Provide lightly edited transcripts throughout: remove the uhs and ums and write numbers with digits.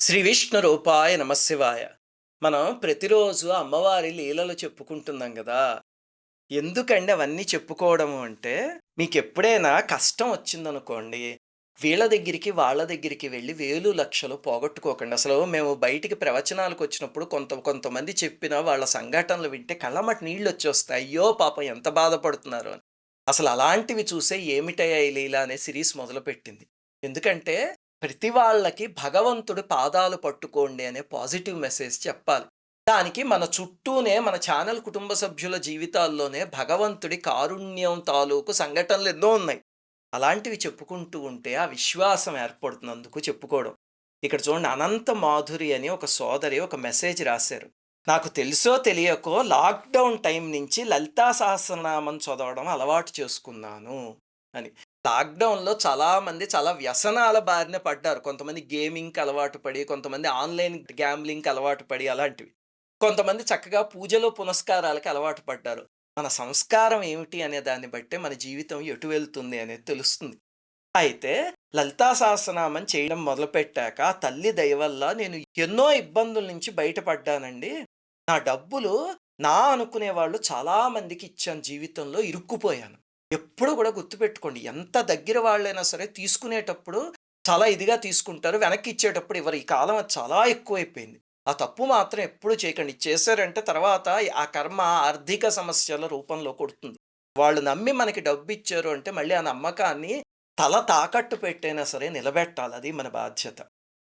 శ్రీ విష్ణు రూపాయ నమశివాయ. మనం ప్రతిరోజు అమ్మవారి లీలలు చెప్పుకుంటున్నాం గదా! ఎందుకండి అవన్నీ చెప్పుకోవడము అంటే, మీకెప్పుడైనా కష్టం వచ్చిందనుకోండి, వీళ్ళ దగ్గరికి, వాళ్ళ దగ్గరికి వెళ్లి వేలు, లక్షలు పోగొట్టుకోకండి. అసలు మేము బయటికి ప్రవచనాలకొచ్చినప్పుడు కొంతమంది చెప్పిన వాళ్ళ సంఘటనలు వింటే కళ్ళమ్మట నీళ్లొచ్చేస్తాయి. అయ్యో! పాపం ఎంత బాధపడుతున్నారో అని. అసలు అలాంటివి చూసే 'ఏమిటయ్యా ఈ లీల' అనే సీరీస్ మొదలుపెట్టింది. ఎందుకంటే ప్రతి వాళ్ళకి భగవంతుడి పాదాలు పట్టుకోండి అనే పాజిటివ్ మెసేజ్ చెప్పాలి. దానికి మన చుట్టూనే మన ఛానల్ కుటుంబ సభ్యుల జీవితాల్లోనే భగవంతుడి కారుణ్యం తాలూకు సంఘటనలు ఎన్నో ఉన్నాయి. అలాంటివి చెప్పుకుంటూ ఉంటే ఆ విశ్వాసం ఏర్పడుతున్నందుకు చెప్పుకోవడం. ఇక్కడ చూడండి, అనంత మాధురి అని ఒక సోదరి ఒక మెసేజ్ రాశారు. నాకు తెలుసో తెలియకో లాక్‌డౌన్ టైం నుంచి లలితా సహస్రనామం చదవడం అలవాటు చేసుకున్నాను అని. లాక్‌డౌన్‌లో చాలామంది చాలా వ్యసనాల బారిన పడ్డారు. కొంతమంది గేమింగ్‌కి అలవాటు పడి, కొంతమంది ఆన్‌లైన్ గ్యాంబ్లింగ్‌కి అలవాటు పడి అలాంటివి. కొంతమంది చక్కగా పూజలు, పునస్కారాలకి అలవాటు పడ్డారు. మన సంస్కారం ఏమిటి అనే దాన్ని బట్టే మన జీవితం ఎటు వెళ్తుంది అనేది తెలుస్తుంది. అయితే లలితా సహస్రనామం చేయడం మొదలుపెట్టాక ఆ తల్లి దయ వల్ల నేను ఎన్నో ఇబ్బందుల నుంచి బయటపడ్డానండి. నా డబ్బులు నా అనుకునే వాళ్ళు చాలా మందికి ఇచ్చాను, జీవితంలో ఇరుక్కుపోయాను. ఎప్పుడు కూడా గుర్తుపెట్టుకోండి, ఎంత దగ్గర వాళ్ళైనా సరే తీసుకునేటప్పుడు చాలా ఇదిగా తీసుకుంటారు. వెనక్కి ఇచ్చేటప్పుడు ఇవ్వరు. ఈ కాలం అది చాలా ఎక్కువైపోయింది. ఆ తప్పు మాత్రం ఎప్పుడు చేయకండి. చేశారంటే తర్వాత ఆ కర్మ ఆర్థిక సమస్యల రూపంలో కొడుతుంది. వాళ్ళు నమ్మి మనకి డబ్బిచ్చారు అంటే మళ్ళీ ఆ నమ్మకాన్ని తల తాకట్టు పెట్టైనా సరే నిలబెట్టాలి. అది మన బాధ్యత.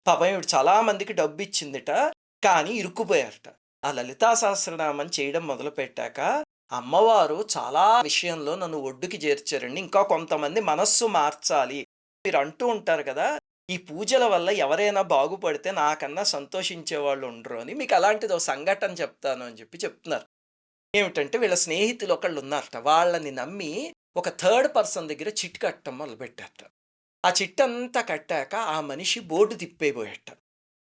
పాపం ఈవిడ చాలా మందికి డబ్బిచ్చిందిట. కానీ ఇరుక్కుపోయారట. ఆ లలితా సహస్రనామం చేయడం మొదలుపెట్టాక అమ్మవారు చాలా విషయంలో నన్ను ఒడ్డుకి చేర్చారండి. ఇంకా కొంతమంది మనస్సు మార్చాలి. మీరు అంటూ ఉంటారు కదా! ఈ పూజల వల్ల ఎవరైనా బాగుపడితే నాకన్నా సంతోషించేవాళ్ళు ఉండరు అని. మీకు అలాంటిదో సంఘటన చెప్తాను అని చెప్తున్నారు. ఏమిటంటే వీళ్ళ స్నేహితులు ఒకళ్ళున్నారట. వాళ్ళని నమ్మి ఒక థర్డ్ పర్సన్ దగ్గర చిట్ కట్టడం మొదలుపెట్టారట. ఆ చిట్టంతా కట్టాక ఆ మనిషి బోర్డు తిప్పేయబోయేట.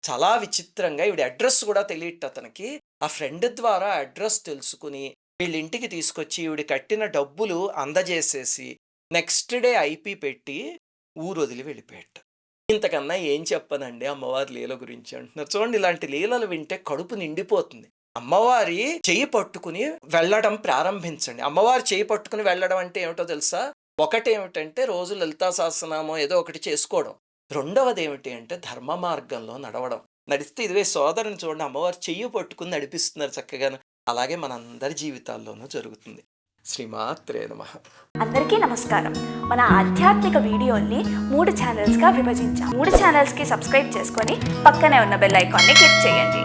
చాలా విచిత్రంగా ఈవిడ అడ్రెస్ కూడా తెలియట అతనికి. ఆ ఫ్రెండ్ ద్వారా అడ్రెస్ తెలుసుకొని వీళ్ళింటికి తీసుకొచ్చి ఈవిడ కట్టిన డబ్బులు అందజేసేసి నెక్స్ట్ డే ఐపీ పెట్టి ఊరొదిలి వెళ్ళిపోయాట. ఇంతకన్నా ఏం చెప్పనండి అమ్మవారి లీల గురించి అంటున్నారు. చూడండి, ఇలాంటి లీలలు వింటే కడుపు నిండిపోతుంది. అమ్మవారి చెయ్యి పట్టుకుని వెళ్ళడం ప్రారంభించండి. అమ్మవారి చెయ్యి పట్టుకుని వెళ్ళడం అంటే ఏమిటో తెలుసా? ఒకటేమిటంటే రోజు లలితా సహస్రనామం ఏదో ఒకటి చేసుకోవడం. రెండవదేమిటి అంటే ధర్మ మార్గంలో నడవడం. నడిస్తే ఇదివే సోదరుని చూడండి, అమ్మవారు చెయ్యి పట్టుకుని నడిపిస్తున్నారు చక్కగాను. అలాగే మనందరి జీవితాల్లోనూ జరుగుతుంది. శ్రీమాత్రే నమః. అందరికీ నమస్కారం. మన ఆధ్యాత్మిక వీడియోల్ని 3 ఛానల్స్గా విభజించాం. 3 ఛానల్స్కి సబ్స్క్రైబ్ చేసుకొని పక్కనే ఉన్న బెల్ ఐకాన్ని క్లిక్ చేయండి.